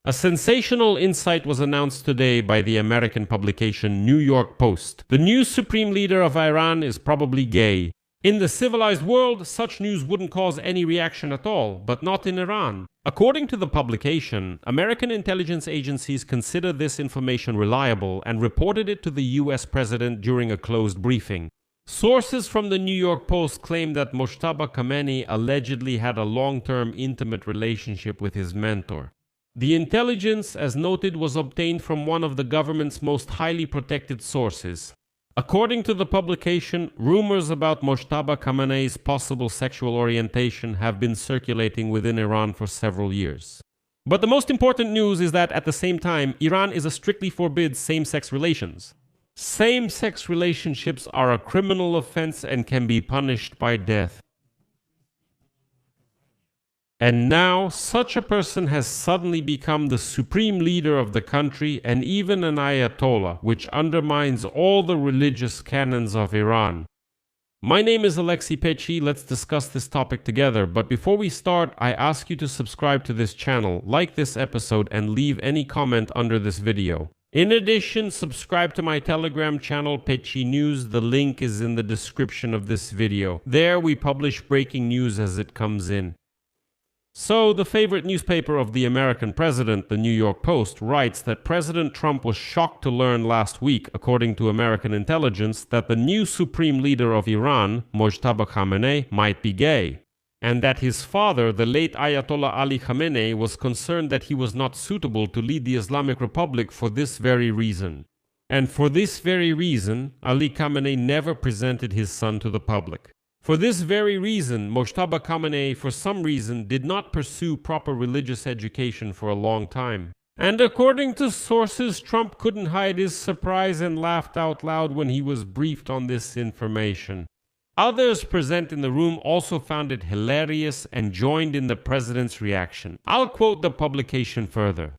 A sensational insight was announced today by the American publication New York Post. The new supreme leader of Iran is probably gay. In the civilized world, such news wouldn't cause any reaction at all, but not in Iran. According to the publication, American intelligence agencies consider this information reliable and reported it to the US president during a closed briefing. Sources from the New York Post claim that Mojtaba Khamenei allegedly had a long-term intimate relationship with his mentor. The intelligence, as noted, was obtained from one of the government's most highly protected sources. According to the publication, rumors about Mojtaba Khamenei's possible sexual orientation have been circulating within Iran for several years. But the most important news is that at the same time, Iran strictly forbids same-sex relations. Same-sex relationships are a criminal offense and can be punished by death. And now, such a person has suddenly become the supreme leader of the country and even an Ayatollah, which undermines all the religious canons of Iran. My name is Alexei Pechi. Let's discuss this topic together. But before we start, I ask you to subscribe to this channel, like this episode, and leave any comment under this video. In addition, subscribe to my Telegram channel, Pechi News. The link is in the description of this video. There we publish breaking news as it comes in. So, the favorite newspaper of the American president, the New York Post, writes that President Trump was shocked to learn last week, according to American intelligence, that the new supreme leader of Iran, Mojtaba Khamenei, might be gay, and that his father, the late Ayatollah Ali Khamenei, was concerned that he was not suitable to lead the Islamic Republic for this very reason. And for this very reason, Ali Khamenei never presented his son to the public. For this very reason, Mojtaba Khamenei, for some reason, did not pursue proper religious education for a long time. And according to sources, Trump couldn't hide his surprise and laughed out loud when he was briefed on this information. Others present in the room also found it hilarious and joined in the president's reaction. I'll quote the publication further.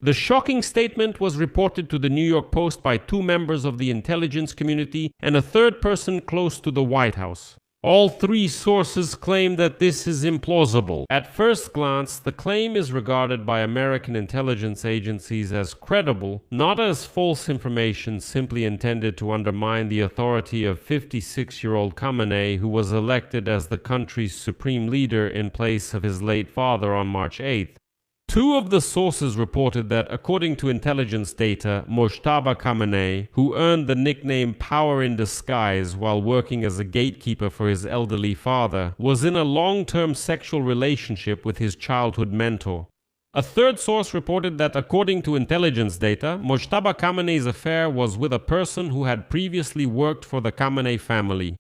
The shocking statement was reported to the New York Post by 2 members of the intelligence community and a third person close to the White House. All 3 sources claim that this is implausible. At first glance, the claim is regarded by American intelligence agencies as credible, not as false information simply intended to undermine the authority of 56-year-old Khamenei, who was elected as the country's supreme leader in place of his late father on March 8th. 2 of the sources reported that, according to intelligence data, Mojtaba Khamenei, who earned the nickname Power in Disguise while working as a gatekeeper for his elderly father, was in a long-term sexual relationship with his childhood mentor. A third source reported that, according to intelligence data, Mojtaba Khamenei's affair was with a person who had previously worked for the Khamenei family.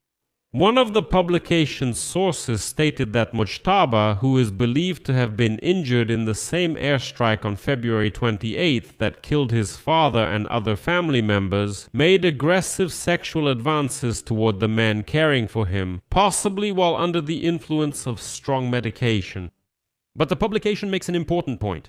One of the publication's sources stated that Mojtaba, who is believed to have been injured in the same airstrike on February 28th that killed his father and other family members, made aggressive sexual advances toward the men caring for him, possibly while under the influence of strong medication. But the publication makes an important point.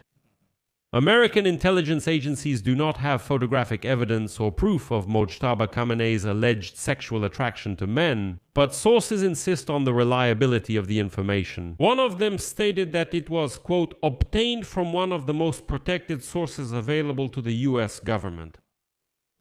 American intelligence agencies do not have photographic evidence or proof of Mojtaba Khamenei's alleged sexual attraction to men, but sources insist on the reliability of the information. One of them stated that it was, quote, obtained from one of the most protected sources available to the US government.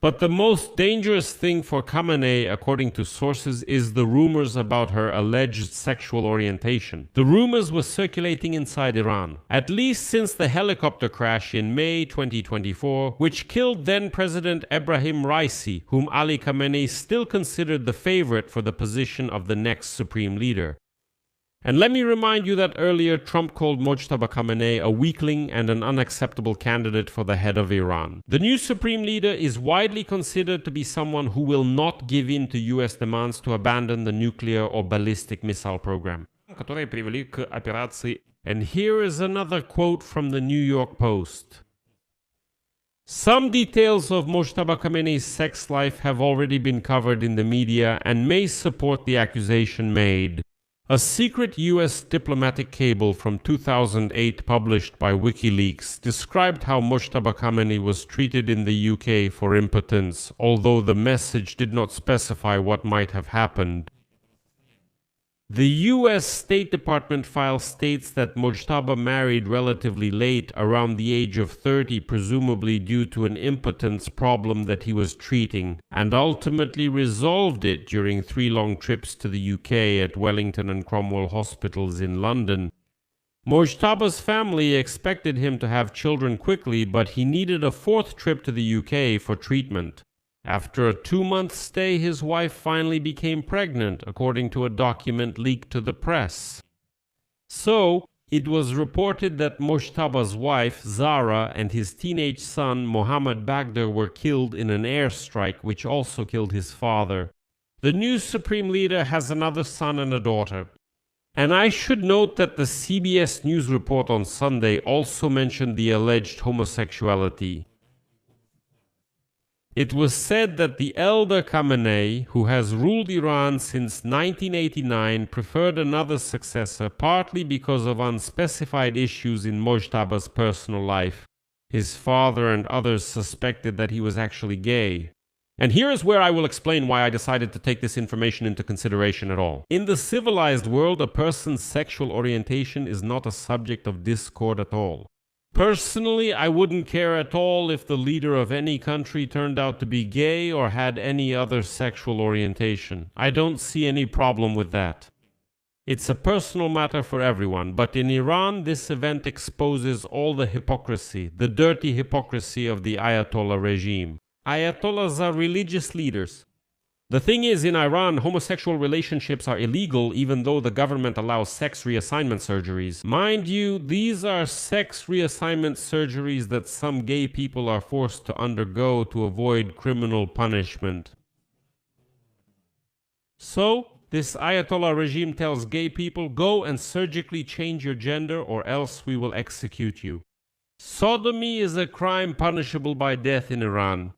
But the most dangerous thing for Khamenei, according to sources, is the rumors about her alleged sexual orientation. The rumors were circulating inside Iran, at least since the helicopter crash in May 2024, which killed then-President Ebrahim Raisi, whom Ali Khamenei still considered the favorite for the position of the next supreme leader. And let me remind you that earlier Trump called Mojtaba Khamenei a weakling and an unacceptable candidate for the head of Iran. The new supreme leader is widely considered to be someone who will not give in to US demands to abandon the nuclear or ballistic missile program. And here is another quote from the New York Post. Some details of Mojtaba Khamenei's sex life have already been covered in the media and may support the accusation made. A secret US diplomatic cable from 2008 published by WikiLeaks described how Mojtaba Khamenei was treated in the UK for impotence, although the message did not specify what might have happened. The U.S. State Department file states that Mojtaba married relatively late, around the age of 30, presumably due to an impotence problem that he was treating, and ultimately resolved it during 3 long trips to the UK at Wellington and Cromwell hospitals in London. Mojtaba's family expected him to have children quickly, but he needed a 4th trip to the UK for treatment. After a 2-month stay, his wife finally became pregnant, according to a document leaked to the press. So, it was reported that Mojtaba's wife, Zara, and his teenage son, Mohammed Bagder, were killed in an airstrike, which also killed his father. The new supreme leader has another son and a daughter. And I should note that the CBS News report on Sunday also mentioned the alleged homosexuality. It was said that the elder Khamenei, who has ruled Iran since 1989, preferred another successor, partly because of unspecified issues in Mojtaba's personal life. His father and others suspected that he was actually gay. And here is where I will explain why I decided to take this information into consideration at all. In the civilized world, a person's sexual orientation is not a subject of discord at all. Personally, I wouldn't care at all if the leader of any country turned out to be gay or had any other sexual orientation. I don't see any problem with that. It's a personal matter for everyone, but in Iran, this event exposes all the hypocrisy, the dirty hypocrisy of the Ayatollah regime. Ayatollahs are religious leaders. The thing is, in Iran, homosexual relationships are illegal even though the government allows sex reassignment surgeries. Mind you, these are sex reassignment surgeries that some gay people are forced to undergo to avoid criminal punishment. So, this Ayatollah regime tells gay people, go and surgically change your gender or else we will execute you. Sodomy is a crime punishable by death in Iran.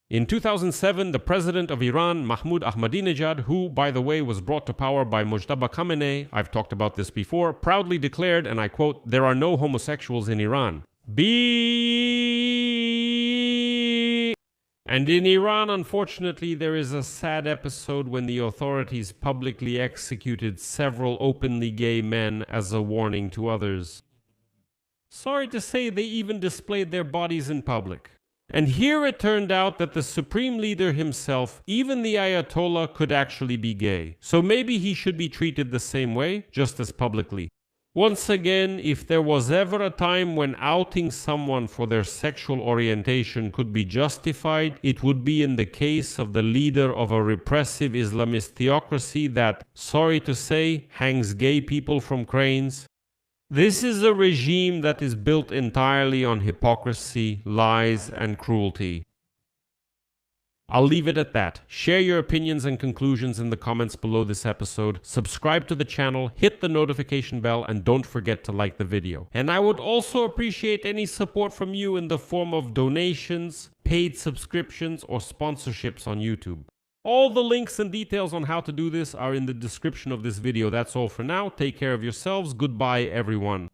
In 2007, the president of Iran, Mahmoud Ahmadinejad, who, by the way, was brought to power by Mojtaba Khamenei, I've talked about this before, proudly declared, and I quote, "There are no homosexuals in Iran." And in Iran, unfortunately, there is a sad episode when the authorities publicly executed several openly gay men as a warning to others. Sorry to say, they even displayed their bodies in public. And here it turned out that the supreme leader himself, even the Ayatollah, could actually be gay. So maybe he should be treated the same way, just as publicly. Once again, if there was ever a time when outing someone for their sexual orientation could be justified, it would be in the case of the leader of a repressive Islamist theocracy that, sorry to say, hangs gay people from cranes. This is a regime that is built entirely on hypocrisy, lies, and cruelty. I'll leave it at that. Share your opinions and conclusions in the comments below this episode. Subscribe to the channel, hit the notification bell, and don't forget to like the video. And I would also appreciate any support from you in the form of donations, paid subscriptions, or sponsorships on YouTube. All the links and details on how to do this are in the description of this video. That's all for now. Take care of yourselves. Goodbye, everyone.